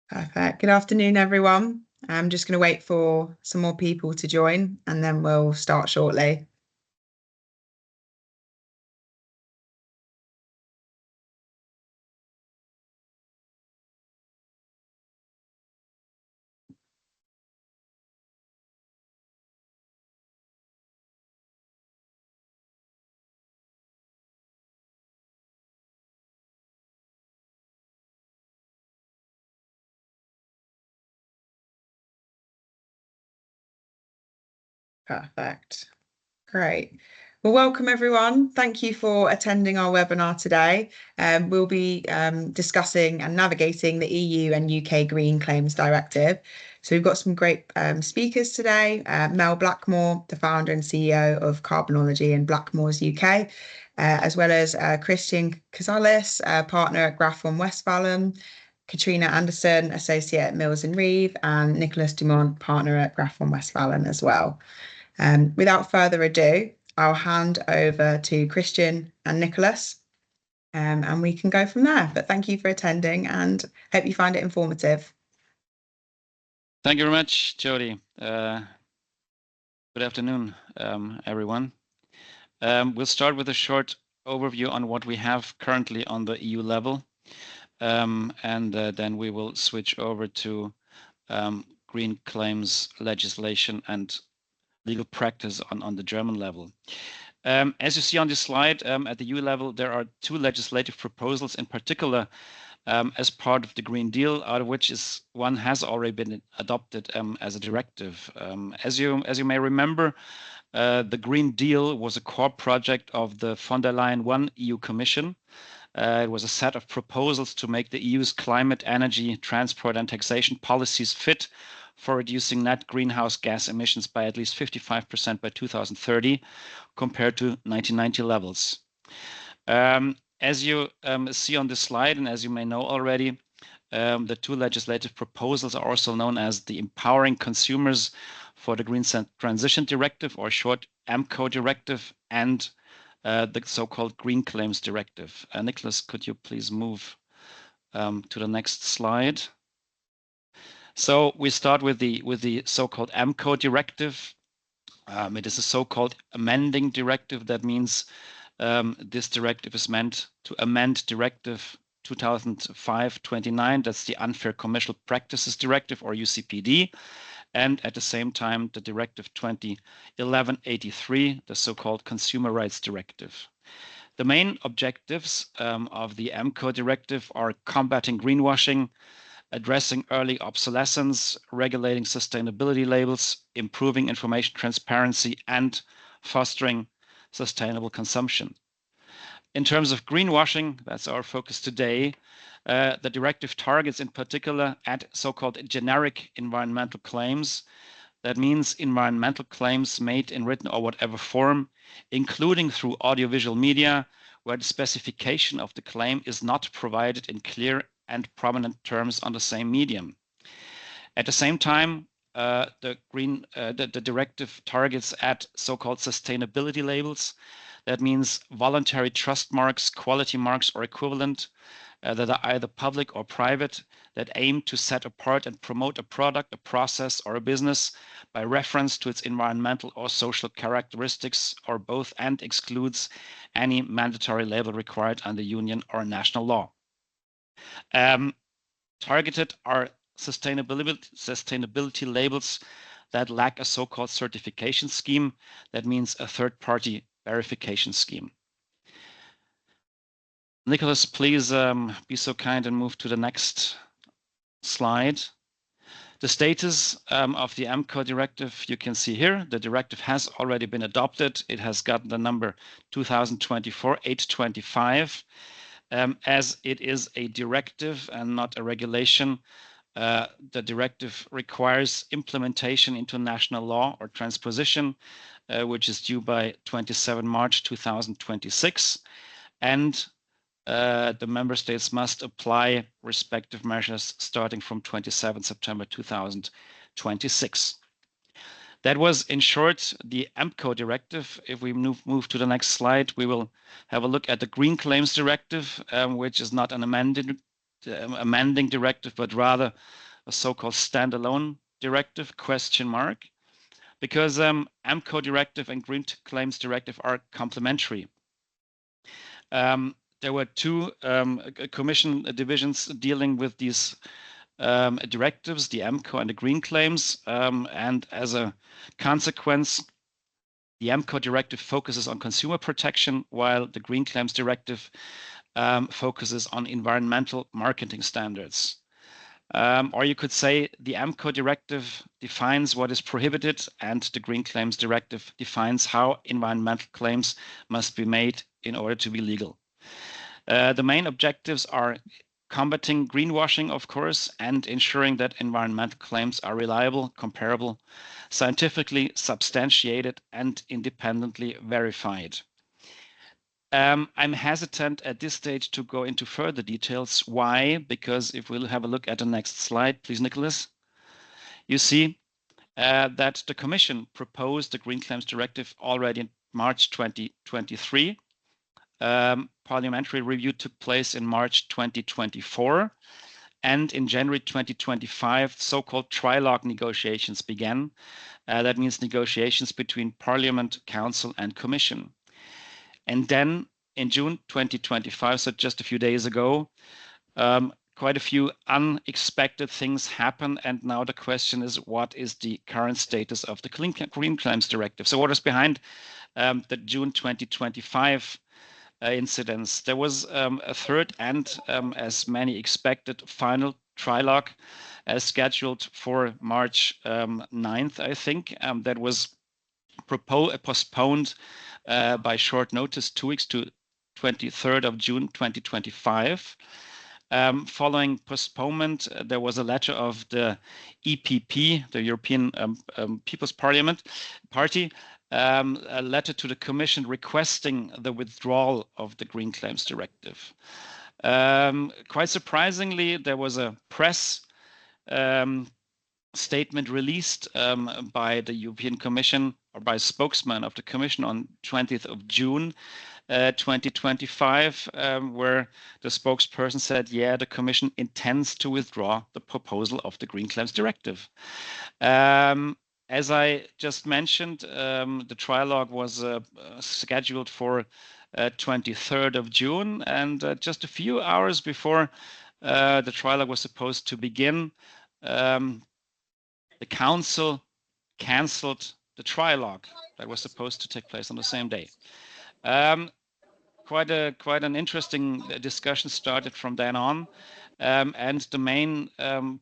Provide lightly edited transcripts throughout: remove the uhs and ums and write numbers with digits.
Perfect. Good afternoon, everyone. I'm just going to wait for some more people to join and then we'll start shortly. Perfect. Great. Well, welcome everyone. Thank you for attending our webinar today. We'll be discussing and navigating the EU and UK Green Claims Directive. So we've got some great speakers today. Mel Blackmore, the founder and CEO of Carbonology and Blackmore's UK, as well as Christian Casales, partner at Grafton Westphalen, Katrina Anderson, associate at Mills and Reeve, and Nicholas Dumont, partner at Grafton Westphalen as well. Without further ado, I'll hand over to Christian and Nicholas, and we can go from there. But thank you for attending and hope you find it informative. Thank you very much, Jody. Good afternoon, everyone. We'll start with a short overview on what we have currently on the EU level, and then we will switch over to green claims legislation and legal practice on the German level. As you see on this slide, at the EU level, there are two legislative proposals in particular as part of the Green Deal, out of which one has already been adopted as a directive. As you may remember, the Green Deal was a core project of the von der Leyen I EU Commission. It was a set of proposals to make the EU's climate, energy, transport and taxation policies fit for reducing net greenhouse gas emissions by at least 55% by 2030 compared to 1990 levels. As you see on this slide, and as you may know already, the two legislative proposals are also known as the Empowering Consumers for the Green Transition Directive, or short AMCO Directive, and the so-called Green Claims Directive. Nicholas, could you please move to the next slide? So we start with the so-called AMCO Directive. It is a so-called amending directive. That means this directive is meant to amend Directive 2005/29. That's the Unfair Commercial Practices Directive, or UCPD, and at the same time the Directive 2011/83, the so-called Consumer Rights Directive. The main objectives of the AMCO Directive are combating greenwashing, addressing early obsolescence, regulating sustainability labels, improving information transparency, and fostering sustainable consumption. In terms of greenwashing, that's our focus today, the directive targets in particular at so-called generic environmental claims. That means environmental claims made in written or whatever form, including through audiovisual media, where the specification of the claim is not provided in clear and prominent terms on the same medium. At the same time, the directive targets at so-called sustainability labels. That means voluntary trust marks, quality marks, or equivalent that are either public or private, that aim to set apart and promote a product, a process, or a business by reference to its environmental or social characteristics, or both, and excludes any mandatory label required under union or national law. Targeted are sustainability labels that lack a so-called certification scheme. That means a third-party verification scheme. Nicholas, please be so kind and move to the next slide. The status of the AMCO directive you can see here. The directive has already been adopted. It has gotten the number 2024/825. As it is a directive and not a regulation, the directive requires implementation into national law or transposition, which is due by 27 March 2026. And the member states must apply respective measures starting from 27 September 2026. That was, in short, the AMCO directive. If we move to the next slide, we will have a look at the Green Claims Directive, which is not an amended amending directive, but rather a so-called standalone directive, ? Because AMCO directive and Green Claims Directive are complementary. There were two Commission divisions dealing with these directives, the AMCO and the Green Claims, and as a consequence, the AMCO directive focuses on consumer protection, while the Green Claims Directive focuses on environmental marketing standards. Or you could say the AMCO directive defines what is prohibited, and the Green Claims Directive defines how environmental claims must be made in order to be legal. The main objectives are combating greenwashing, of course, and ensuring that environmental claims are reliable, comparable, scientifically substantiated, and independently verified. I'm hesitant at this stage to go into further details. Why? Because if we'll have a look at the next slide, please, Nicholas, you see that the Commission proposed the Green Claims Directive already in March 2023. Parliamentary review took place in March 2024. And in January 2025, so-called trilogue negotiations began. That means negotiations between Parliament, Council, and Commission. And then in June 2025, so just a few days ago, quite a few unexpected things happen. And now the question is, what is the current status of the Green Claims Directive? So what is behind the June 2025 incidents? There was a third and, as many expected, final trilogue scheduled for March 9th, I think. That was postponed by short notice, 2 weeks, to 23rd of June 2025. Following postponement, there was a letter of the EPP, the European People's Party, a letter to the Commission requesting the withdrawal of the Green Claims Directive. Quite surprisingly, there was a press statement released by the European Commission, or by a spokesman of the Commission, on 20th of June 2025, where the spokesperson said, yeah, the Commission intends to withdraw the proposal of the Green Claims Directive. As I just mentioned, the trilogue was scheduled for 23rd of June, and just a few hours before the trilogue was supposed to begin, the Council cancelled the trilogue that was supposed to take place on the same day. Quite an interesting discussion started from then on, and the main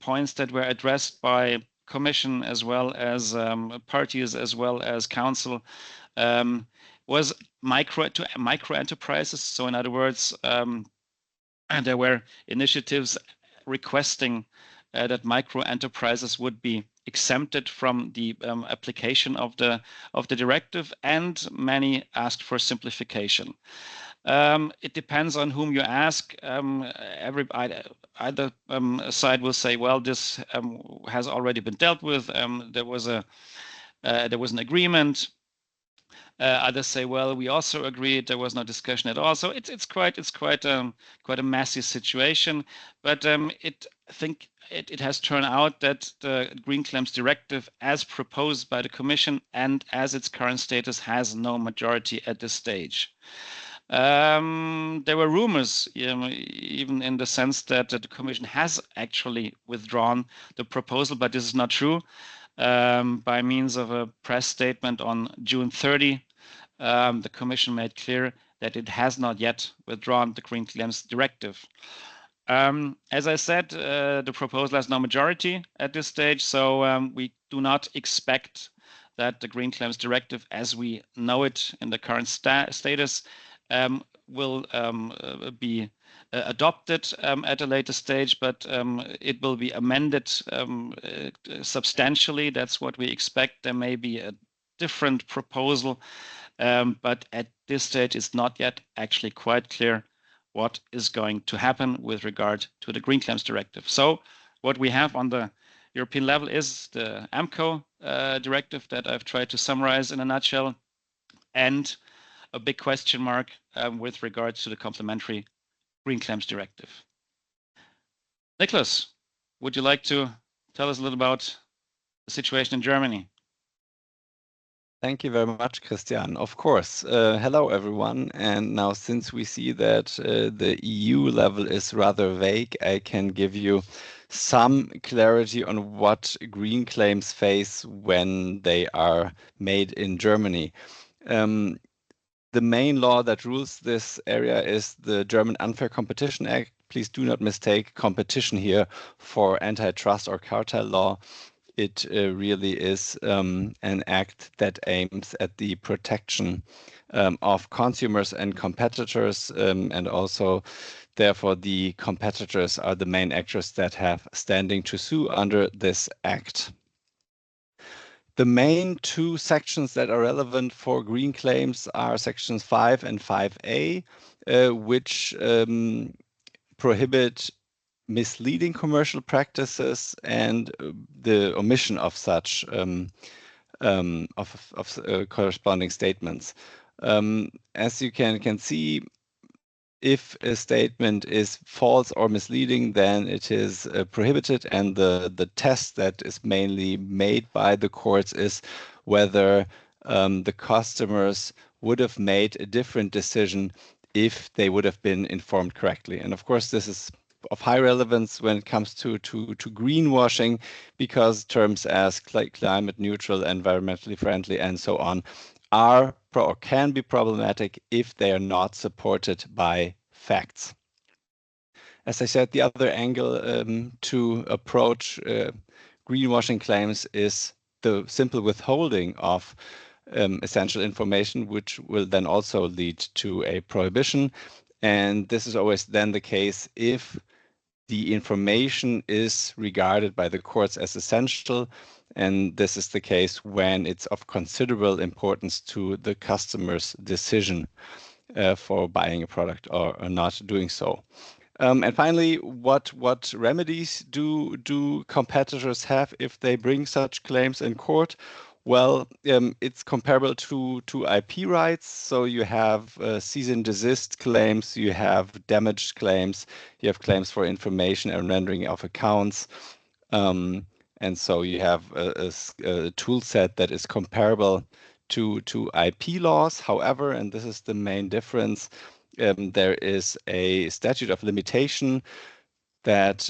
points that were addressed by Commission as well as parties as well as Council was micro enterprises. So in other words, there were initiatives requesting that micro enterprises would be exempted from the application of the directive, and many asked for simplification. It depends on whom you ask. Either side will say, well, this has already been dealt with. There was an agreement. Others say, well, we also agreed. There was no discussion at all. So it's quite a messy situation. But I think it has turned out that the Green Claims Directive, as proposed by the Commission and as its current status, has no majority at this stage. There were rumors, even in the sense that the Commission has actually withdrawn the proposal, but this is not true. By means of a press statement on June 30, the Commission made clear that it has not yet withdrawn the Green Claims Directive. As I said, the proposal has no majority at this stage, so we do not expect that the Green Claims Directive, as we know it in the current status, will be adopted at a later stage, but it will be amended substantially. That's what we expect. There may be a different proposal, but at this stage, it's not yet actually quite clear what is going to happen with regard to the Green Claims Directive. So what we have on the European level is the AMCO directive that I've tried to summarize in a nutshell, and a big question mark with regards to the complementary Green Claims Directive. Nicholas, would you like to tell us a little about the situation in Germany? Thank you very much, Christian. Of course. Hello, everyone. And now, since we see that the EU level is rather vague, I can give you some clarity on what green claims face when they are made in Germany. The main law that rules this area is the German Unfair Competition Act. Please do not mistake competition here for antitrust or cartel law. It really is an act that aims at the protection of consumers and competitors, and also, therefore, the competitors are the main actors that have standing to sue under this act. The main two sections that are relevant for green claims are sections 5 and 5A, which prohibit misleading commercial practices and the omission of such corresponding statements. As you can see, if a statement is false or misleading, then it is prohibited, and the test that is mainly made by the courts is whether the customers would have made a different decision if they would have been informed correctly. And of course, this is of high relevance when it comes to greenwashing, because terms as climate neutral, environmentally friendly, and so on are or can be problematic if they are not supported by facts. As I said, the other angle to approach greenwashing claims is the simple withholding of essential information, which will then also lead to a prohibition. And this is always then the case if the information is regarded by the courts as essential, and this is the case when it's of considerable importance to the customer's decision for buying a product or not doing so. And finally, what remedies do competitors have if they bring such claims in court? Well, it's comparable to IP rights. So you have cease and desist claims, you have damage claims, you have claims for information and rendering of accounts. And so you have a tool set that is comparable to IP laws. However, and this is the main difference, there is a statute of limitation that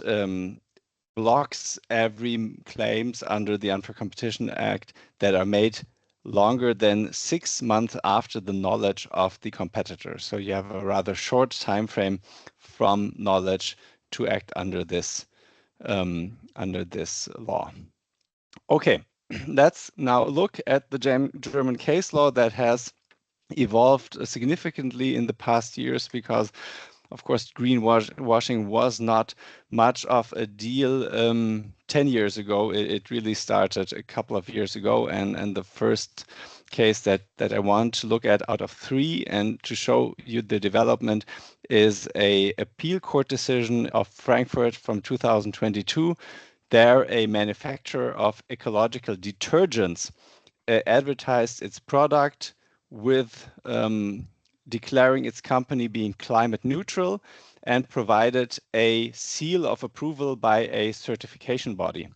blocks every claims under the Unfair Competition Act that are made longer than 6 months after the knowledge of the competitor. So you have a rather short time frame from knowledge to act under this law. Okay, let's now look at the German case law that has evolved significantly in the past years, because of course greenwashing was not much of a deal 10 years ago. It really started a couple of years ago, and the first case that I want to look at out of 3 and to show you the development is a appeal court decision of Frankfurt from 2022. There, a manufacturer of ecological detergents advertised its product with declaring its company being climate neutral and provided a seal of approval by a certification body.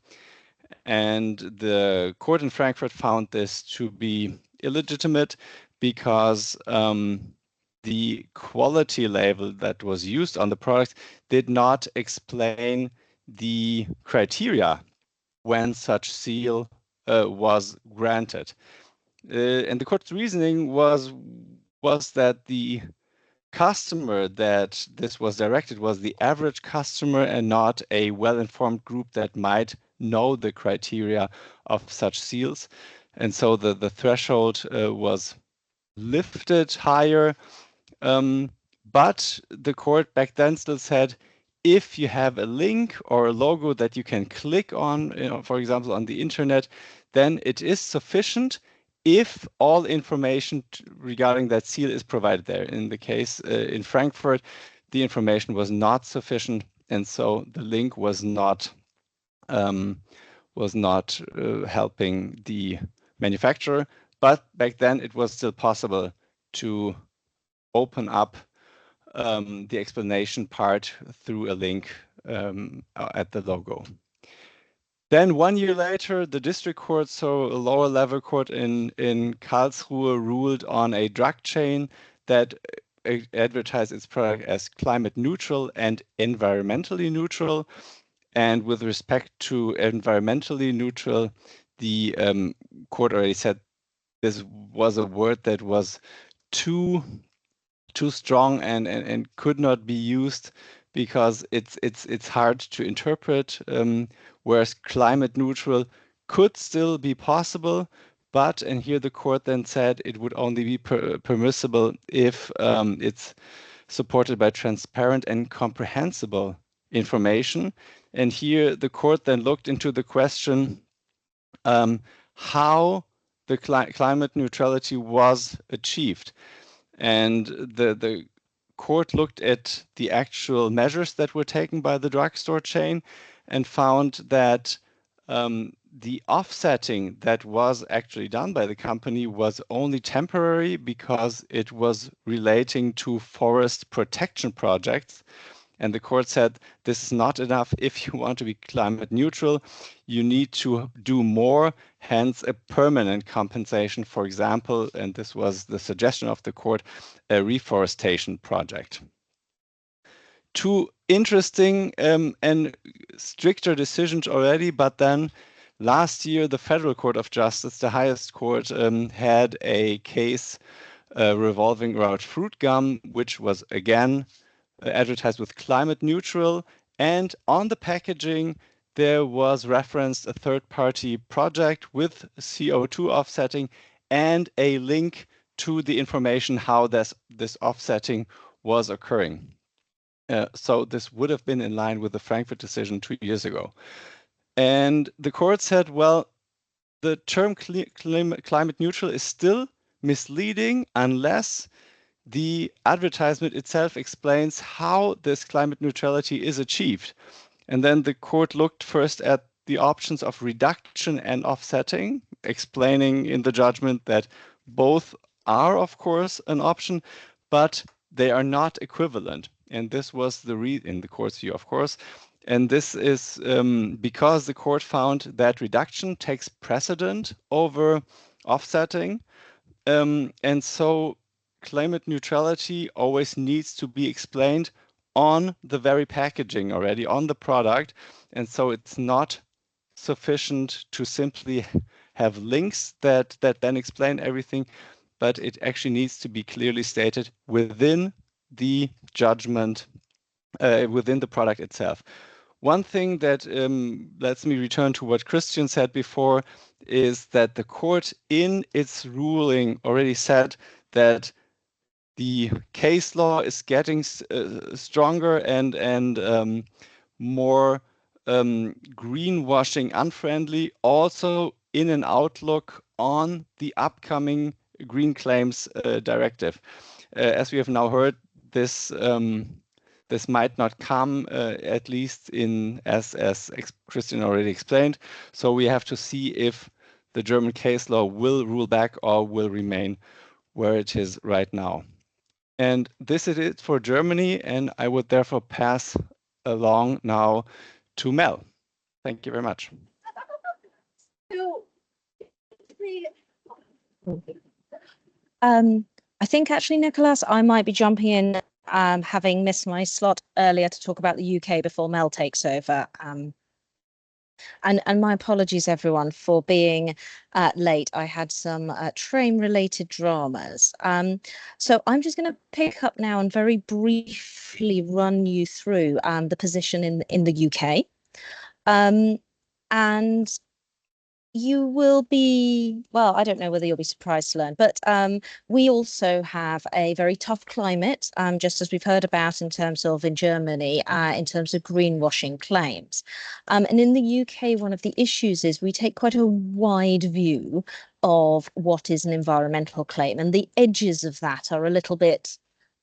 And the court in Frankfurt found this to be illegitimate because the quality label that was used on the product did not explain the criteria when such seal was granted. And the court's reasoning was that the customer that this was directed was the average customer and not a well-informed group that might know the criteria of such seals. And so the threshold was lifted higher. But the court back then still said, if you have a link or a logo that you can click on, for example, on the internet, then it is sufficient if all information regarding that seal is provided there. In the case in Frankfurt, the information was not sufficient, and so the link was not helping the manufacturer. But back then, it was still possible to open up the explanation part through a link at the logo. Then 1 year later, the district court, so a lower level court in Karlsruhe, ruled on a drug chain that advertised its product as climate neutral and environmentally neutral. And with respect to environmentally neutral, the court already said this was a word that was too strong and could not be used because it's hard to interpret, whereas climate neutral could still be possible, but, and here the court then said it would only be permissible if it's supported by transparent and comprehensible information. And here the court then looked into the question how the climate neutrality was achieved. And the court looked at the actual measures that were taken by the drugstore chain and found that the offsetting that was actually done by the company was only temporary because it was relating to forest protection projects. And the court said this is not enough. If you want to be climate neutral, you need to do more, hence a permanent compensation, for example, and this was the suggestion of the court, a reforestation project. Two interesting and stricter decisions already, but then last year, the Federal Court of Justice, the highest court, had a case revolving around fruit gum, which was again advertised with climate neutral, and on the packaging there was referenced a third-party project with CO2 offsetting and a link to the information how this offsetting was occurring. So this would have been in line with the Frankfurt decision 2 years ago. And the court said, well, the term climate neutral is still misleading unless the advertisement itself explains how this climate neutrality is achieved. And then the court looked first at the options of reduction and offsetting, explaining in the judgment that both are, of course, an option, but they are not equivalent. And this was in the court's view, of course. And this is because the court found that reduction takes precedent over offsetting. And so climate neutrality always needs to be explained on the very packaging already, on the product. And so it's not sufficient to simply have links that then explain everything, but it actually needs to be clearly stated within the judgment, within the product itself. One thing that lets me return to what Christian said before is that the court in its ruling already said that the case law is getting stronger and more greenwashing unfriendly, also in an outlook on the upcoming Green Claims Directive. As we have now heard, this might not come, at least as Christian already explained. So we have to see if the German case law will rule back or will remain where it is right now. And this is it for Germany, and I would therefore pass along now to Mel. Thank you very much. I think actually, Nicholas, I might be jumping in, having missed my slot earlier to talk about the UK before Mel takes over. And my apologies, everyone, for being late. I had some train-related dramas. So I'm just going to pick up now and very briefly run you through the position in the UK. And you will be, well, I don't know whether you'll be surprised to learn, but we also have a very tough climate, just as we've heard about in terms of in Germany, in terms of greenwashing claims. And in the UK, one of the issues is we take quite a wide view of what is an environmental claim, and the edges of that are a little bit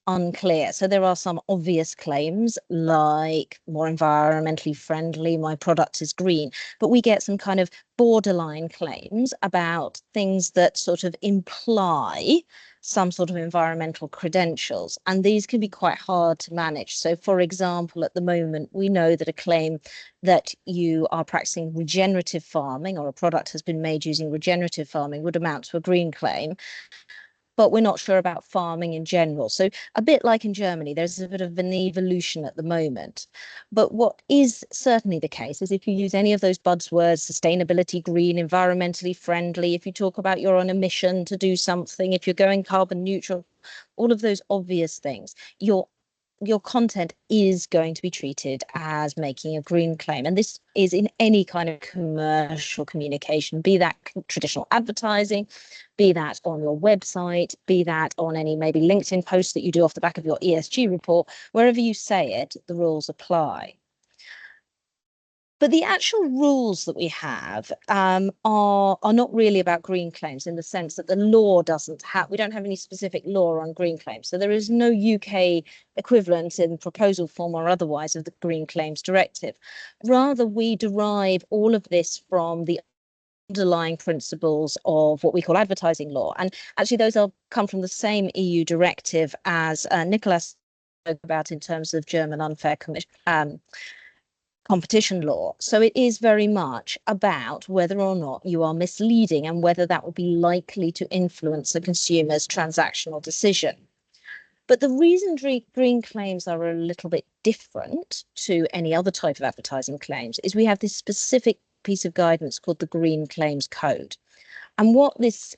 unclear. So there are some obvious claims like more environmentally friendly, my product is green, but we get some kind of borderline claims about things that sort of imply some sort of environmental credentials, and these can be quite hard to manage. So for example, at the moment, we know that a claim that you are practicing regenerative farming or a product has been made using regenerative farming would amount to a green claim, but we're not sure about farming in general. So a bit like in Germany, there's a bit of an evolution at the moment. But what is certainly the case is if you use any of those buzzwords, sustainability, green, environmentally friendly, if you talk about you're on a mission to do something, if you're going carbon neutral, all of those obvious things, your content is going to be treated as making a green claim. And this is in any kind of commercial communication, be that traditional advertising, be that on your website, be that on any maybe LinkedIn post that you do off the back of your ESG report, wherever you say it, the rules apply. But the actual rules that we have are not really about green claims in the sense that the law doesn't have, we don't have any specific law on green claims. So there is no UK equivalent in proposal form or otherwise of the Green Claims Directive. Rather, we derive all of this from the underlying principles of what we call advertising law. And actually those come from the same EU directive as Nicholas spoke about in terms of German unfair competition law. So it is very much about whether or not you are misleading and whether that will be likely to influence a consumer's transactional decision. But the reason green claims are a little bit different to any other type of advertising claims is we have this specific piece of guidance called the Green Claims Code. And what this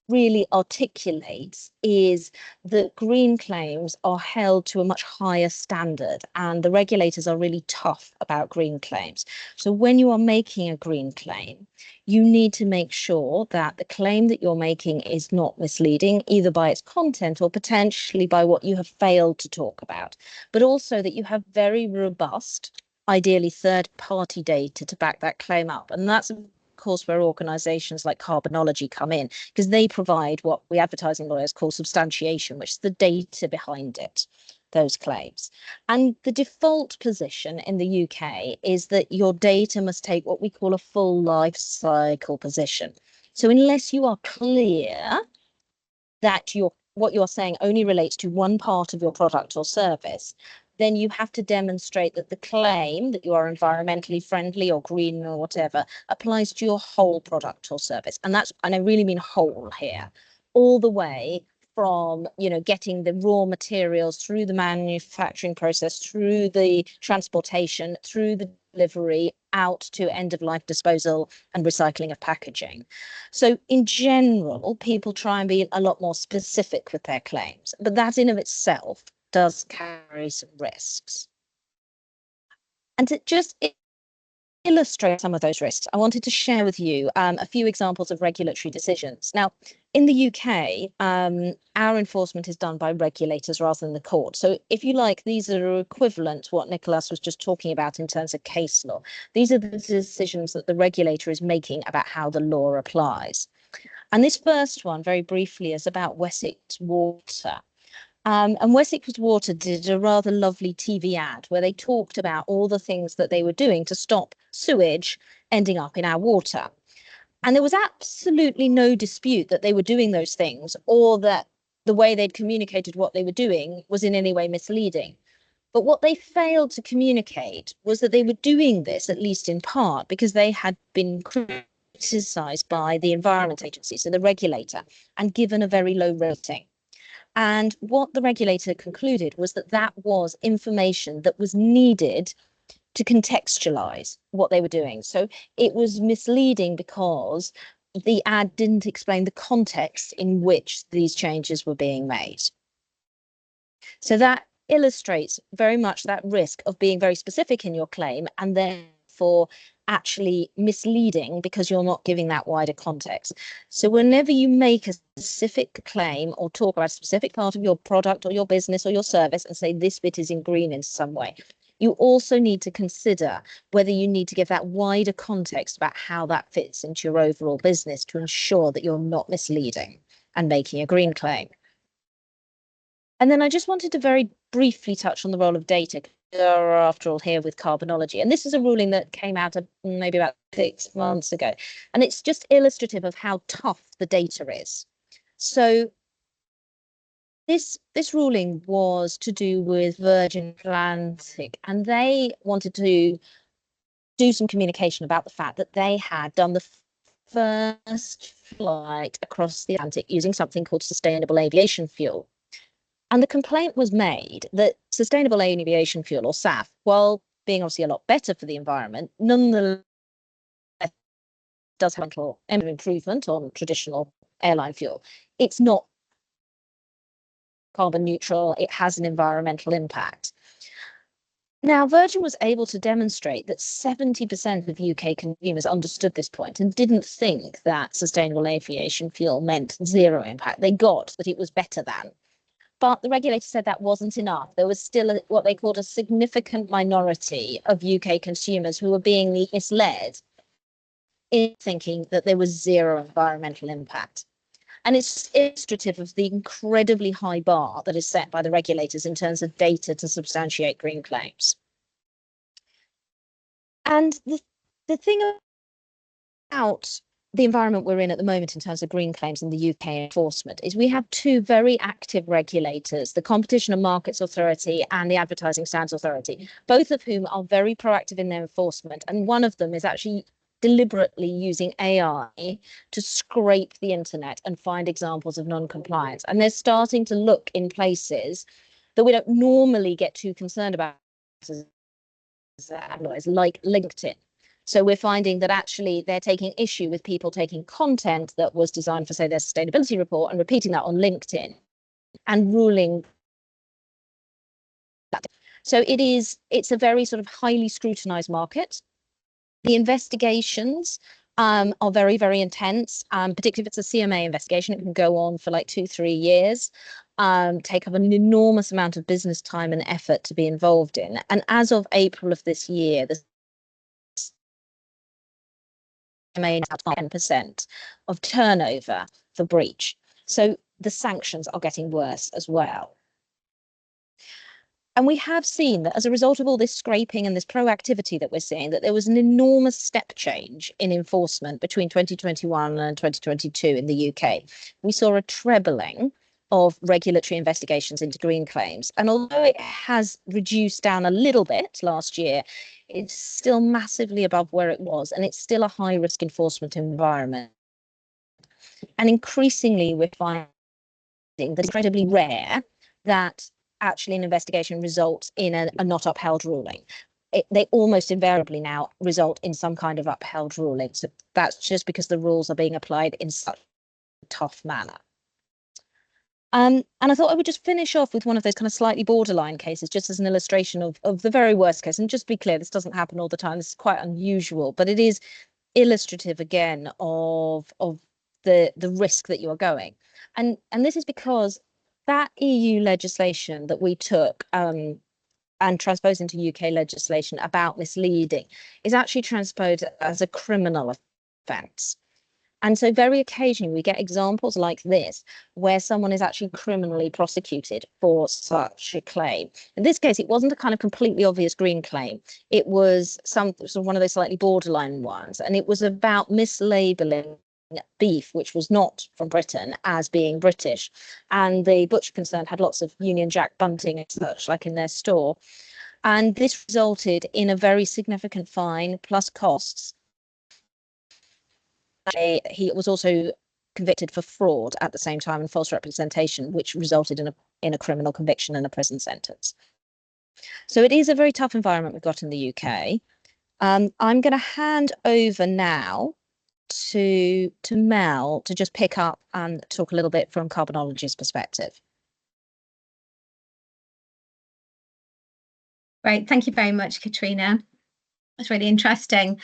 really articulates is that green claims are held to a much higher standard, and the regulators are really tough about green claims. So when you are making a green claim, you need to make sure that the claim that you're making is not misleading, either by its content or potentially by what you have failed to talk about, but also that you have very robust, ideally third-party data to back that claim up. And that's of course where organizations like Carbonology come in, because they provide what we advertising lawyers call substantiation, which is the data behind it, those claims. And the default position in the UK is that your data must take what we call a full life cycle position. So unless you are clear that what you're saying only relates to one part of your product or service, then you have to demonstrate that the claim that you are environmentally friendly or green or whatever applies to your whole product or service. And I really mean whole here, all the way from, getting the raw materials through the manufacturing process, through the transportation, through the delivery, out to end of life disposal and recycling of packaging. So in general, people try and be a lot more specific with their claims, but that in of itself does carry some risks. And to just illustrate some of those risks, I wanted to share with you a few examples of regulatory decisions. Now, in the UK, our enforcement is done by regulators rather than the court. So if you like, these are equivalent to what Nicholas was just talking about in terms of case law. These are the decisions that the regulator is making about how the law applies. And this first one, very briefly, is about Wessex Water. And Wessex Water did a rather lovely TV ad where they talked about all the things that they were doing to stop sewage ending up in our water. And there was absolutely no dispute that they were doing those things or that the way they'd communicated what they were doing was in any way misleading. But what they failed to communicate was that they were doing this, at least in part, because they had been criticised by the Environment Agency, so the regulator, and given a very low rating. And what the regulator concluded was that that was information that was needed to contextualize what they were doing. So it was misleading because the ad didn't explain the context in which these changes were being made. So that illustrates very much that risk of being very specific in your claim and therefore actually misleading because you're not giving that wider context. So whenever you make a specific claim or talk about a specific part of your product or your business or your service and say this bit is in green in some way, you also need to consider whether you need to give that wider context about how that fits into your overall business to ensure that you're not misleading and making a green claim. And then I just wanted to very briefly touch on the role of data. We're after all here with carbonology. And this is a ruling that came out maybe about 6 months ago. And it's just illustrative of how tough the data is. So this ruling was to do with Virgin Atlantic, and they wanted to do some communication about the fact that they had done the first flight across the Atlantic using something called sustainable aviation fuel. And the complaint was made that sustainable aviation fuel, or SAF, while being obviously a lot better for the environment, nonetheless does have an improvement on traditional airline fuel. It's not carbon neutral, it has an environmental impact. Now, Virgin was able to demonstrate that 70% of UK consumers understood this point and didn't think that sustainable aviation fuel meant zero impact. They got that it was better than. But the regulator said that wasn't enough. There was still what they called a significant minority of UK consumers who were being misled in thinking that there was zero environmental impact. And it's illustrative of the incredibly high bar that is set by the regulators in terms of data to substantiate green claims. And the thing about the environment we're in at the moment in terms of green claims in the UK enforcement is we have two very active regulators, the Competition and Markets Authority and the Advertising Standards Authority, both of whom are very proactive in their enforcement. And one of them is actually deliberately using AI to scrape the internet and find examples of non-compliance. And they're starting to look in places that we don't normally get too concerned about like LinkedIn. So we're finding that actually they're taking issue with people taking content that was designed for, say, their sustainability report and repeating that on LinkedIn and ruling that. So it's a very sort of highly scrutinized market. The investigations are very, very intense, particularly if it's a CMA investigation. It can go on for like 2-3 years, take up an enormous amount of business time and effort to be involved in. And as of April of this year, the CMA is 10% of turnover for breach. So the sanctions are getting worse as well. And we have seen that as a result of all this scraping and this proactivity that we're seeing, that there was an enormous step change in enforcement between 2021 and 2022 in the UK. We saw a trebling of regulatory investigations into green claims. And although it has reduced down a little bit last year, it's still massively above where it was. And it's still a high risk enforcement environment. And increasingly, we're finding that it's incredibly rare that actually an investigation results in a not upheld ruling. They almost invariably now result in some kind of upheld ruling. So that's just because the rules are being applied in such a tough manner. And I thought I would just finish off with one of those kind of slightly borderline cases, just as an illustration of the very worst case. And just to be clear, this doesn't happen all the time. This is quite unusual, but it is illustrative again of the risk that you are going. And this is because that EU legislation that we took and transposed into UK legislation about misleading is actually transposed as a criminal offence. And so very occasionally we get examples like this where someone is actually criminally prosecuted for such a claim. In this case, it wasn't a kind of completely obvious green claim. It was sort of one of those slightly borderline ones. And it was about mislabeling beef, which was not from Britain, as being British. And the butcher concerned had lots of Union Jack bunting and such like in their store. And this resulted in a very significant fine plus costs. He was also convicted for fraud at the same time and false representation, which resulted in a criminal conviction and a prison sentence. So it is a very tough environment we've got in the UK. I'm going to hand over now to Mel to just pick up and talk a little bit from Carbonology's perspective. Great, thank you very much, Katrina. That's really interesting.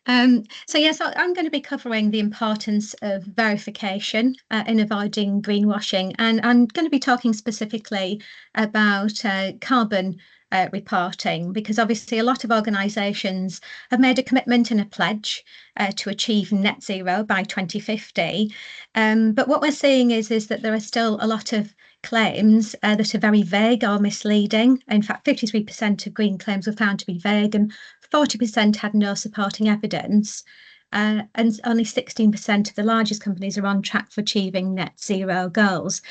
So yes, I'm going to be covering the importance of verification in avoiding greenwashing, and I'm going to be talking specifically about carbon reporting, because obviously a lot of organisations have made a commitment and a pledge to achieve net zero by 2050. But what we're seeing is that there are still a lot of claims that are very vague or misleading. In fact, 53% of green claims were found to be vague and 40% had no supporting evidence. And only 16% of the largest companies are on track for achieving net zero goals.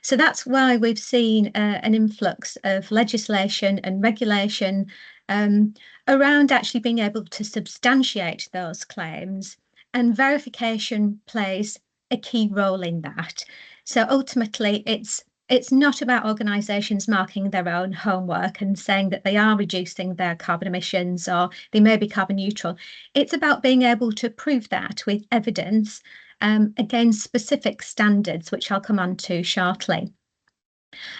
So that's why we've seen an influx of legislation and regulation around actually being able to substantiate those claims, and verification plays a key role in that. So ultimately, it's not about organisations marking their own homework and saying that they are reducing their carbon emissions or they may be carbon neutral. It's about being able to prove that with evidence against specific standards, which I'll come on to shortly.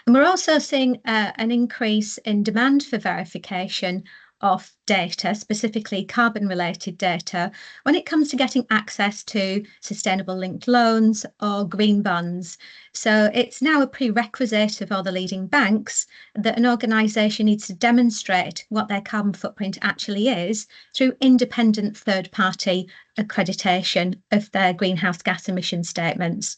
And we're also seeing an increase in demand for verification of data, specifically carbon-related data, when it comes to getting access to sustainable linked loans or green bonds. So it's now a prerequisite of all the leading banks that an organisation needs to demonstrate what their carbon footprint actually is through independent third-party accreditation of their greenhouse gas emission statements.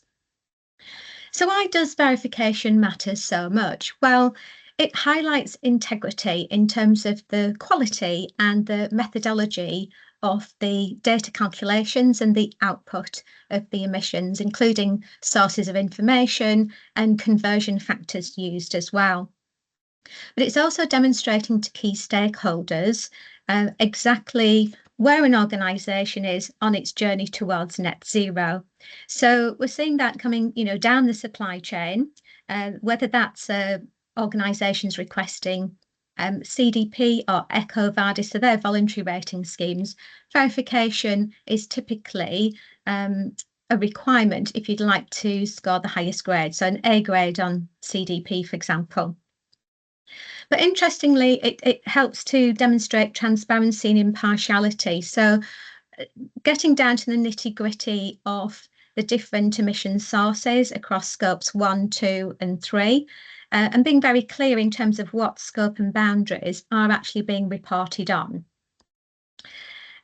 So why does verification matter so much? Well, it highlights integrity in terms of the quality and the methodology of the data calculations and the output of the emissions, including sources of information and conversion factors used as well. But it's also demonstrating to key stakeholders exactly where an organisation is on its journey towards net zero. So we're seeing that coming, down the supply chain, whether that's organisations requesting CDP or EcoVadis, so they're voluntary rating schemes. Verification is typically a requirement if you'd like to score the highest grade, so an A grade on CDP, for example. But interestingly, it helps to demonstrate transparency and impartiality. So getting down to the nitty-gritty of the different emission sources across scopes 1, 2 and 3, and being very clear in terms of what scope and boundaries are actually being reported on.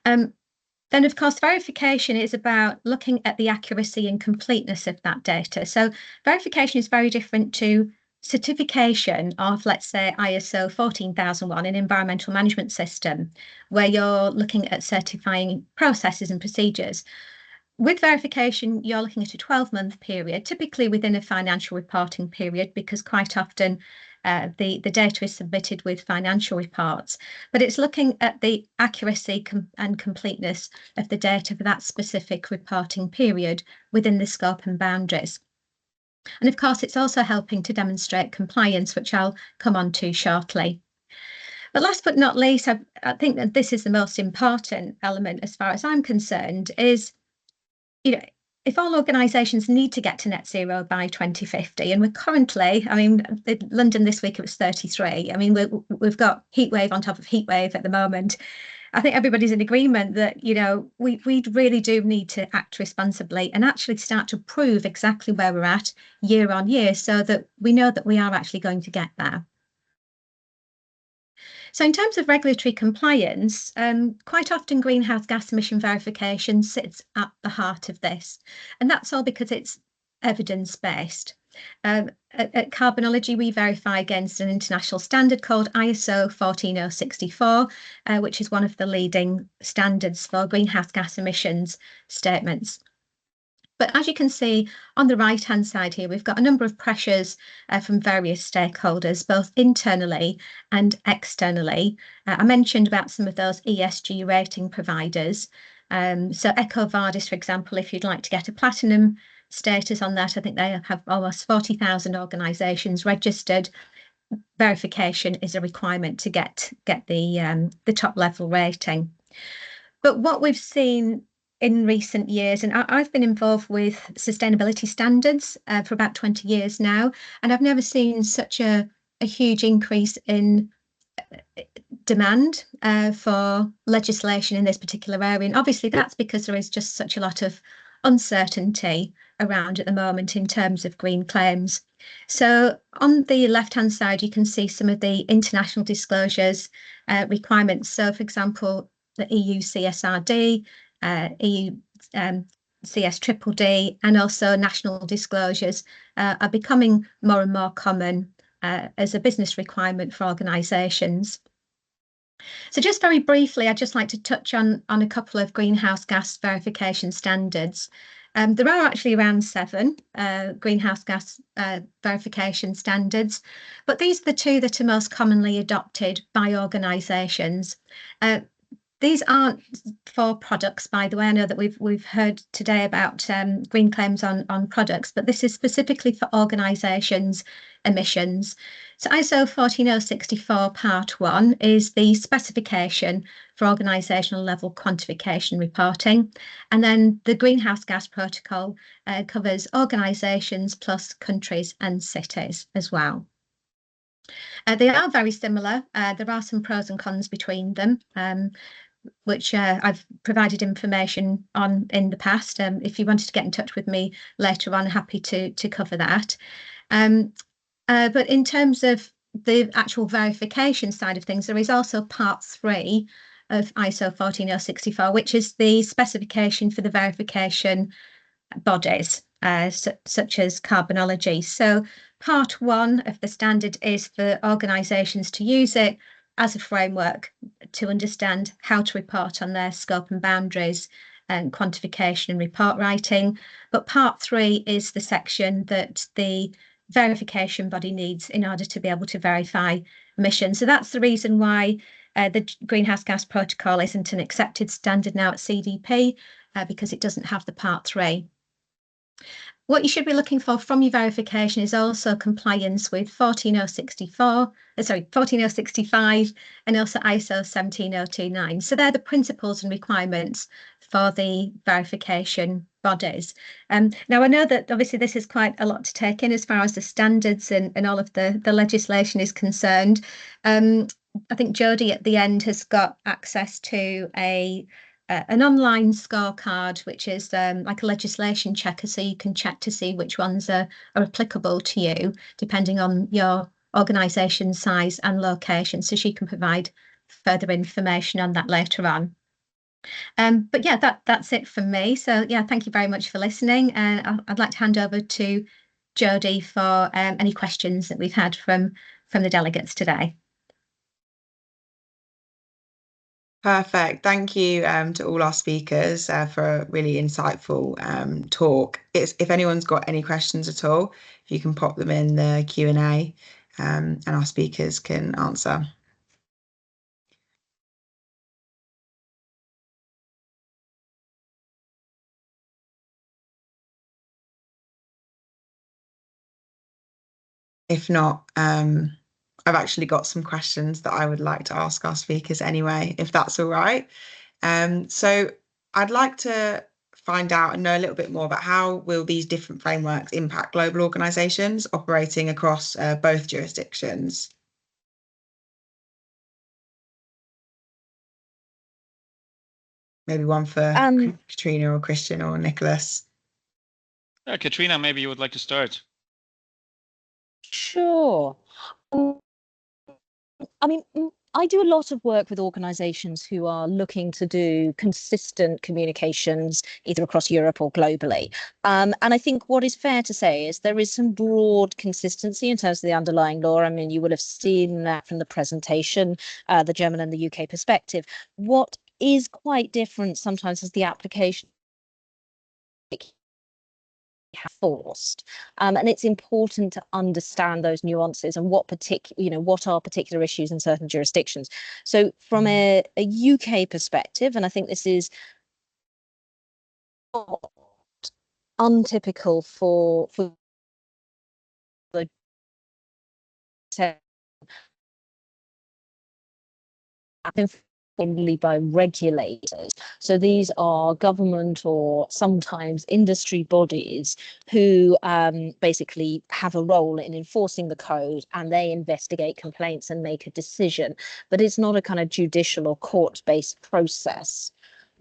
Then, of course, verification is about looking at the accuracy and completeness of that data. So verification is very different to certification of, let's say, ISO 14001, an environmental management system, where you're looking at certifying processes and procedures. With verification, you're looking at a 12-month period, typically within a financial reporting period, because quite often the data is submitted with financial reports. But it's looking at the accuracy and completeness of the data for that specific reporting period within the scope and boundaries. And of course, it's also helping to demonstrate compliance, which I'll come on to shortly. But last but not least, I think that this is the most important element as far as I'm concerned, is, if all organisations need to get to net zero by 2050, and we're currently, in London this week it was 33. We've got heat wave on top of heat wave at the moment. I think everybody's in agreement that, we really do need to act responsibly and actually start to prove exactly where we're at year on year, so that we know that we are actually going to get there. So in terms of regulatory compliance, quite often greenhouse gas emission verification sits at the heart of this, and that's all because it's evidence-based. At Carbonology, we verify against an international standard called ISO 14064, which is one of the leading standards for greenhouse gas emissions statements. But as you can see on the right-hand side here, we've got a number of pressures from various stakeholders, both internally and externally. I mentioned about some of those ESG rating providers. So EcoVadis, for example, if you'd like to get a platinum status on that, I think they have almost 40,000 organisations registered. Verification is a requirement to get the top level rating. But what we've seen in recent years, and I've been involved with sustainability standards for about 20 years now, and I've never seen such a huge increase in demand for legislation in this particular area. And obviously that's because there is just such a lot of uncertainty around at the moment in terms of green claims. So on the left-hand side, you can see some of the international disclosures requirements. So, for example, the EU CSRD, EU CS-DDD, and also national disclosures are becoming more and more common as a business requirement for organisations. So just very briefly, I'd just like to touch on a couple of greenhouse gas verification standards. There are actually around 7 greenhouse gas verification standards, but these are the 2 that are most commonly adopted by organisations. These aren't for products, by the way. I know that we've heard today about green claims on products, but this is specifically for organisations' emissions. So ISO 14064 Part 1 is the specification for organisational level quantification reporting. And then the Greenhouse Gas Protocol covers organisations plus countries and cities as well. They are very similar. There are some pros and cons between them, which I've provided information on in the past. If you wanted to get in touch with me later on, happy to cover that. But in terms of the actual verification side of things, there is also Part 3 of ISO 14064, which is the specification for the verification bodies, such as carbonology. So Part 1 of the standard is for organisations to use it as a framework to understand how to report on their scope and boundaries and quantification and report writing. But Part 3 is the section that the verification body needs in order to be able to verify emissions. So that's the reason why the Greenhouse Gas Protocol isn't an accepted standard now at CDP, because it doesn't have the Part 3. What you should be looking for from your verification is also compliance with 14065 and also ISO 17029. So they're the principles and requirements for the verification bodies. Now, I know that obviously this is quite a lot to take in as far as the standards and all of the legislation is concerned. I think Jodie at the end has got access to an online scorecard, which is like a legislation checker, so you can check to see which ones are applicable to you, depending on your organisation size and location. So she can provide further information on that later on. But yeah, that's it from me. So yeah, thank you very much for listening. I'd like to hand over to Jodie for any questions that we've had from the delegates today. Perfect. Thank you to all our speakers for a really insightful talk. If anyone's got any questions at all, if you can pop them in the Q&A and our speakers can answer. If not, I've actually got some questions that I would like to ask our speakers anyway, if that's all right. So I'd like to find out and know a little bit more about how will these different frameworks impact global organisations operating across both jurisdictions. Maybe one for Katrina or Christian or Nicholas. Katrina, maybe you would like to start. Sure. I mean, I do a lot of work with organisations who are looking to do consistent communications either across Europe or globally. And I think what is fair to say is there is some broad consistency in terms of the underlying law. I mean, you will have seen that from the presentation, the German and the UK perspective. What is quite different sometimes is the application forced, and it's important to understand those nuances and what are particular issues in certain jurisdictions. So from a UK perspective, and I think this is untypical for the by regulators. So these are government or sometimes industry bodies who basically have a role in enforcing the code, and they investigate complaints and make a decision. But it's not a kind of judicial or court-based process.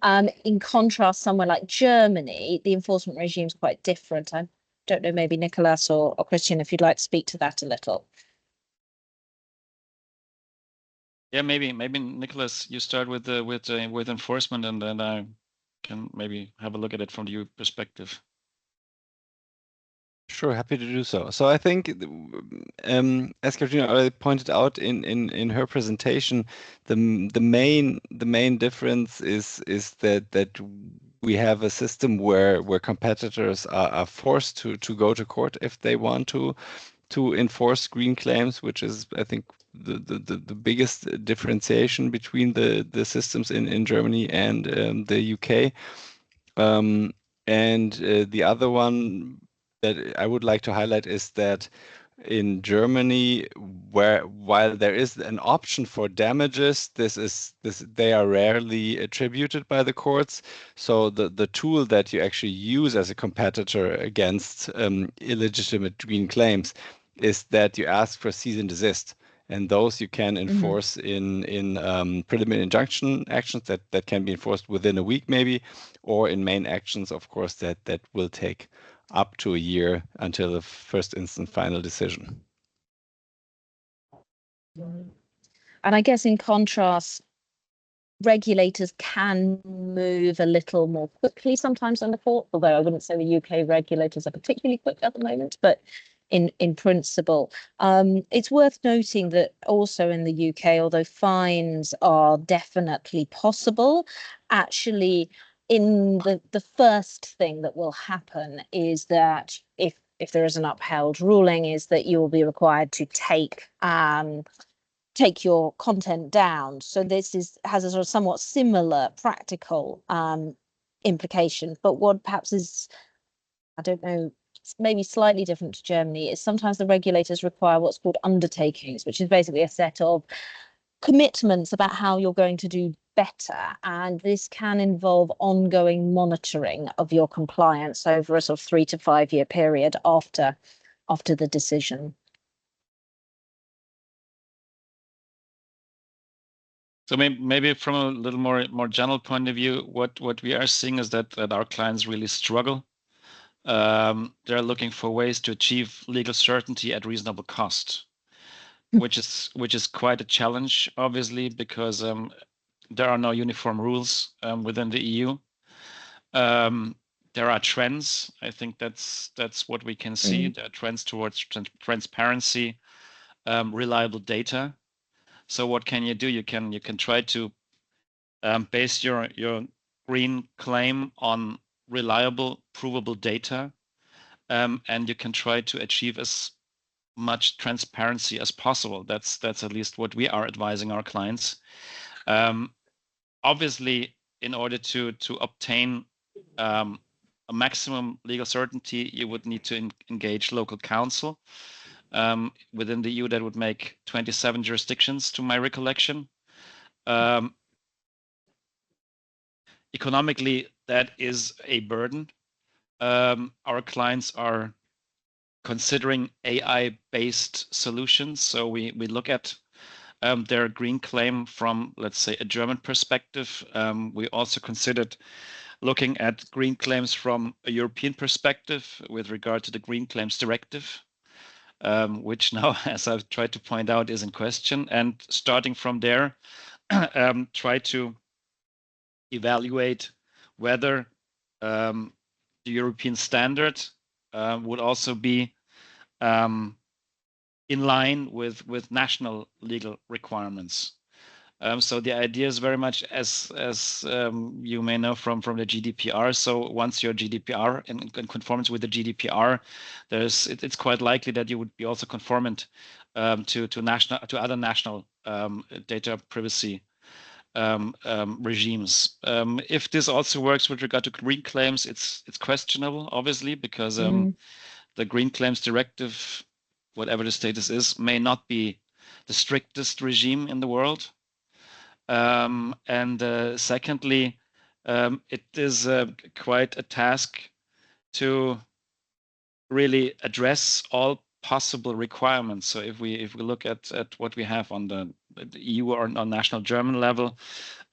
In contrast, somewhere like Germany, the enforcement regime is quite different. I don't know, maybe Nicholas or Christian, if you'd like to speak to that a little. Yeah, maybe Nicholas, you start with enforcement, and then I can maybe have a look at it from your perspective. Sure, happy to do so. So I think, as Katrina already pointed out in her presentation, the main difference is that we have a system where competitors are forced to go to court if they want to enforce green claims, which is, I think, the biggest differentiation between the systems in Germany and the UK. And the other one that I would like to highlight is that in Germany, while there is an option for damages, they are rarely attributed by the courts. So the tool that you actually use as a competitor against illegitimate green claims is that you ask for cease and desist. And those you can enforce in preliminary injunction actions that can be enforced within a week maybe, or in main actions, of course, that will take up to a year until the first instance final decision. And I guess in contrast, regulators can move a little more quickly sometimes than the court, although I wouldn't say the UK regulators are particularly quick at the moment, but in principle. It's worth noting that also in the UK, although fines are definitely possible, actually in the first thing that will happen is that if there is an upheld ruling, is that you will be required to take your content down. So this has a sort of somewhat similar practical implication. But what perhaps is, I don't know, maybe slightly different to Germany is sometimes the regulators require what's called undertakings, which is basically a set of commitments about how you're going to do better. And this can involve ongoing monitoring of your compliance over a sort of 3 to 5 year period after the decision. So maybe from a little more general point of view, what we are seeing is that our clients really struggle. They're looking for ways to achieve legal certainty at reasonable cost, which is quite a challenge, obviously, because there are no uniform rules within the EU. There are trends. I think that's what we can see. There are trends towards transparency, reliable data. So what can you do? You can try to base your green claim on reliable, provable data, and you can try to achieve as much transparency as possible. That's at least what we are advising our clients. Obviously, in order to obtain a maximum legal certainty, you would need to engage local counsel. Within the EU, that would make 27 jurisdictions, to my recollection. Economically, that is a burden. Our clients are considering AI-based solutions. So we look at their green claim from, let's say, a German perspective. We also considered looking at green claims from a European perspective with regard to the Green Claims Directive, which now, as I've tried to point out, is in question. And starting from there, try to evaluate whether the European standard would also be in line with national legal requirements. So the idea is very much as you may know from the GDPR. So once your GDPR in conformance with the GDPR, it's quite likely that you would be also conformant to other national data privacy regimes. If this also works with regard to green claims, it's questionable, obviously, because the Green Claims Directive, whatever the status is, may not be the strictest regime in the world. And secondly, it is quite a task to really address all possible requirements. So if we look at what we have on the the EU or on national German level.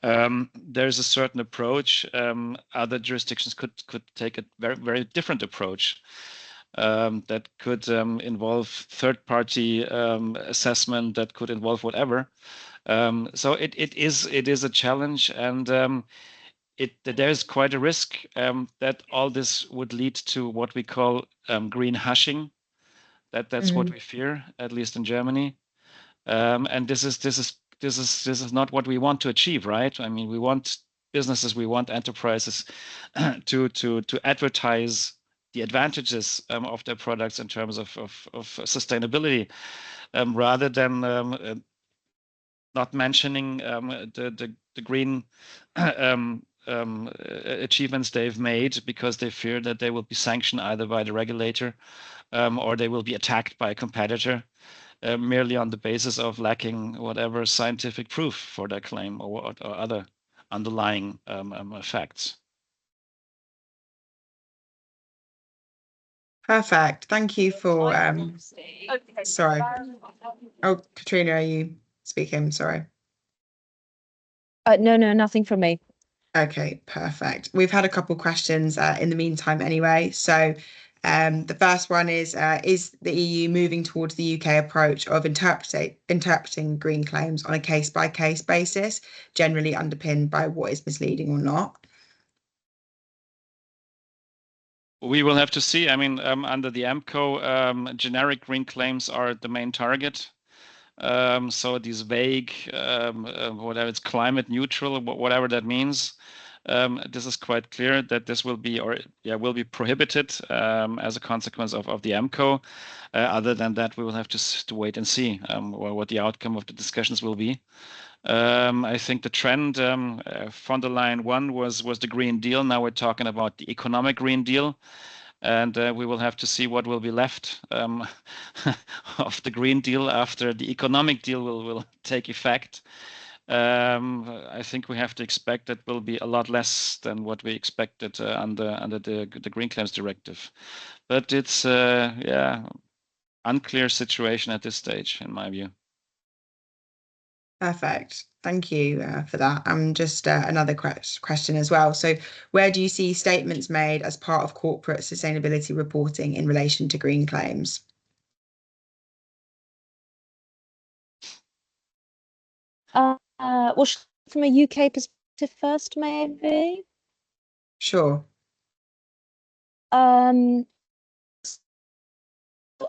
There's a certain approach. Other jurisdictions could take a very different approach. That could involve third-party assessment, that could involve whatever. So it is a challenge, and there's quite a risk that all this would lead to what we call greenwashing. That's what we fear, at least in Germany. And this is not what we want to achieve, right? I mean, we want businesses, we want enterprises to advertise the advantages of their products in terms of sustainability, rather than not mentioning the green achievements they've made, because they fear that they will be sanctioned either by the regulator or they will be attacked by a competitor, merely on the basis of lacking whatever scientific proof for their claim or other underlying facts. Perfect. Thank you for sorry. Oh, Katrina, are you speaking? Sorry. No, nothing from me. Okay, perfect. We've had a couple questions in the meantime anyway. So the first one is the EU moving towards the UK approach of interpreting green claims on a case-by-case basis, generally underpinned by what is misleading or not? We will have to see. I mean, under the AMCO, generic green claims are the main target. So these vague, whatever, it's climate neutral, whatever that means. This is quite clear that this will be prohibited as a consequence of the AMCO. Other than that, we will have to wait and see what the outcome of the discussions will be. I think the trend, von der Leyen 1 was the Green Deal. Now we're talking about the economic Green Deal. And we will have to see what will be left of the Green Deal after the economic deal will take effect. I think we have to expect that will be a lot less than what we expected under the Green Claims Directive. But it's unclear situation at this stage, in my view. Perfect. Thank you for that. Just another question as well. So where do you see statements made as part of corporate sustainability reporting in relation to green claims? Well, from a UK perspective first, maybe? Sure. I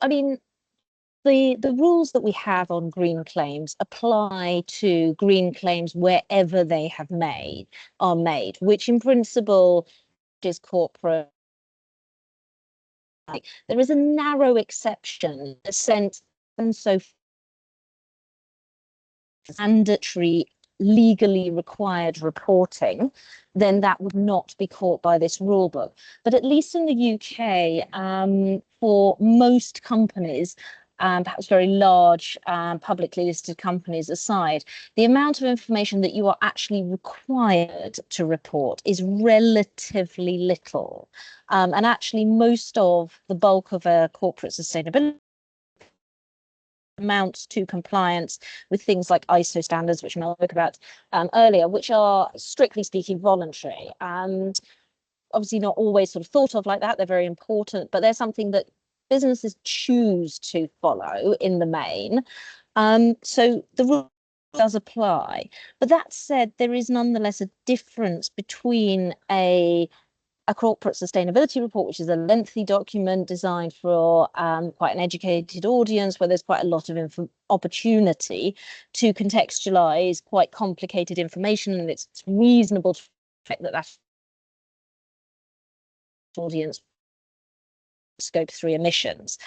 mean, the rules that we have on green claims apply to green claims wherever they are made, which in principle is corporate. There is a narrow exception, a sense, and so mandatory legally required reporting, then that would not be caught by this rule book. But at least in the UK, for most companies, perhaps very large publicly listed companies aside, the amount of information that you are actually required to report is relatively little. And actually most of the bulk of a corporate sustainability amounts to compliance with things like ISO standards, which Mel spoke about earlier, which are strictly speaking voluntary. And obviously not always sort of thought of like that. They're very important, but they're something that businesses choose to follow in the main. So the rule does apply. But that said, there is nonetheless a difference between a corporate sustainability report, which is a lengthy document designed for quite an educated audience, where there's quite a lot of opportunity to contextualize quite complicated information, and it's reasonable to expect that audience scope 3 emissions.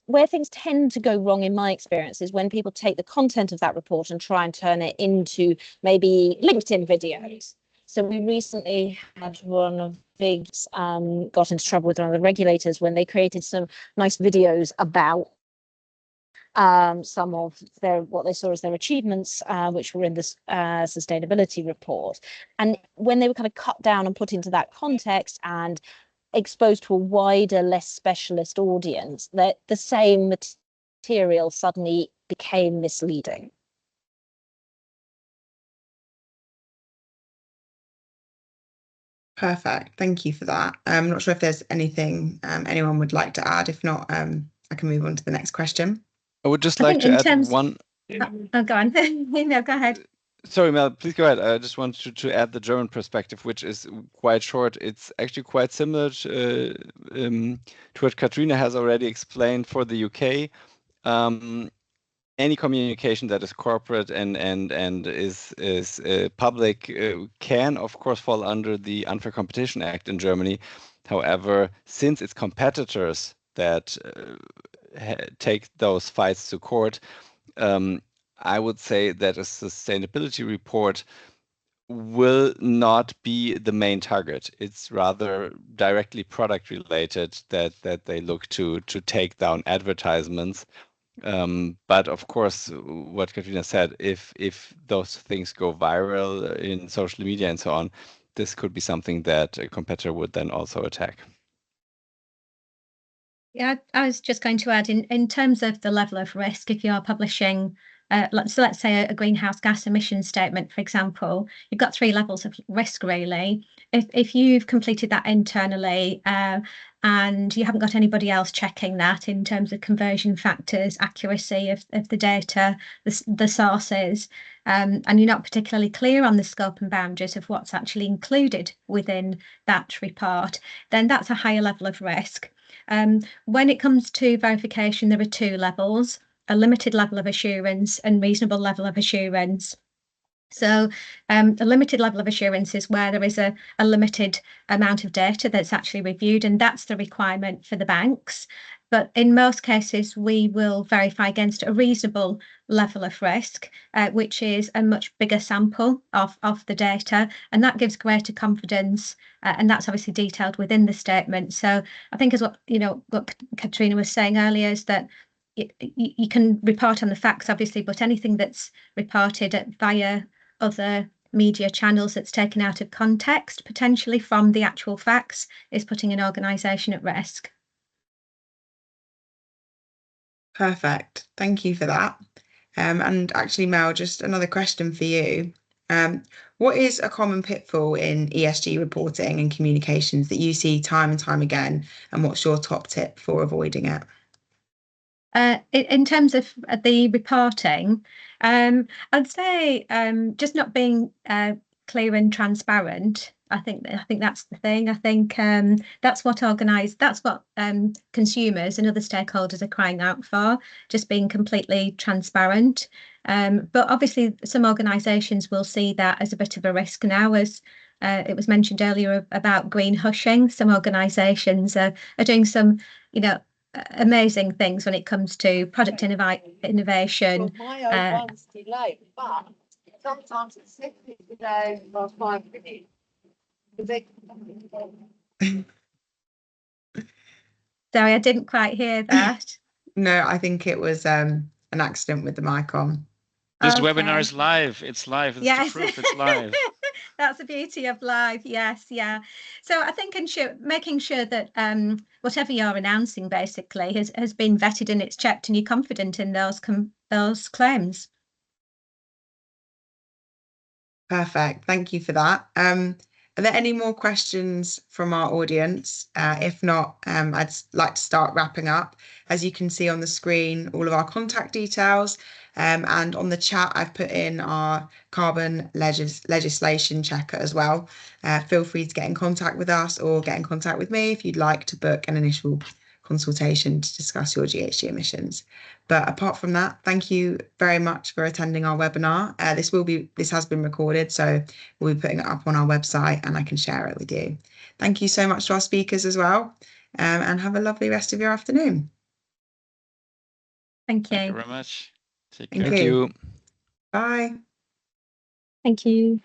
Where things tend to go wrong in my experience is when people take the content of that report and try and turn it into maybe LinkedIn videos. So we recently had one of Vig's got into trouble with one of the regulators when they created some nice videos about some of what they saw as their achievements, which were in this sustainability report. And when they were kind of cut down and put into that context and exposed to a wider, less specialist audience, that the same material suddenly became misleading. Perfect. Thank you for that. I'm not sure if there's anything anyone would like to add. If not, I can move on to the next question. I would just like to add one. Oh, go on. No, go ahead. Sorry, Mel, please go ahead. I just want to add the German perspective, which is quite short. It's actually quite similar to what Katrina has already explained for the UK. Any communication that is corporate and is public can, of course, fall under the Unfair Competition Act in Germany. However, since it's competitors that take those fights to court, I would say that a sustainability report will not be the main target. It's rather directly product related that they look to take down advertisements. But of course, what Katrina said, if those things go viral in social media and so on, this could be something that a competitor would then also attack. Yeah, I was just going to add in terms of the level of risk, if you're publishing, let's say a greenhouse gas emission statement, for example, you've got 3 levels of risk really. If you've completed that internally and you haven't got anybody else checking that in terms of conversion factors, accuracy of the data, the sources, and you're not particularly clear on the scope and boundaries of what's actually included within that report, then that's a higher level of risk. When it comes to verification, there are 2 levels, a limited level of assurance and reasonable level of assurance. So a limited level of assurance is where there is a limited amount of data that's actually reviewed, and that's the requirement for the banks. But in most cases, we will verify against a reasonable level of risk, which is a much bigger sample of the data, and that gives greater confidence, and that's obviously detailed within the statement. So I think as what Katrina was saying earlier is that you can report on the facts, obviously, but anything that's reported via other media channels that's taken out of context, potentially from the actual facts, is putting an organisation at risk. Perfect. Thank you for that. And actually, Mel, just another question for you. What is a common pitfall in ESG reporting and communications that you see time and time again, and what's your top tip for avoiding it? In terms of the reporting, I'd say just not being clear and transparent. I think that's the thing. I think that's what consumers and other stakeholders are crying out for, just being completely transparent. But obviously, some organisations will see that as a bit of a risk now, as it was mentioned earlier about greenwashing. Some organisations are doing some, amazing things when it comes to product innovation. Well, my own one's delayed, but sometimes it's simply delayed by 5 minutes. Sorry, I didn't quite hear that. No, I think it was an accident with the mic on. This webinar is live. It's live. It's yes. the proof it's live. That's the beauty of live. Yes, yeah. So I think making sure that whatever you're announcing basically has been vetted and it's checked, and you're confident in those claims. Perfect. Thank you for that. Are there any more questions from our audience? If not, I'd like to start wrapping up. As you can see on the screen, all of our contact details, and on the chat, I've put in our carbon legislation checker as well. Feel free to get in contact with us or get in contact with me if you'd like to book an initial consultation to discuss your GHG emissions. But apart from that, thank you very much for attending our webinar. This has been recorded, so we'll be putting it up on our website and I can share it with you. Thank you so much to our speakers as well, and have a lovely rest of your afternoon. Thank you. Thank you very much. Take care. Thank you. Bye. Thank you.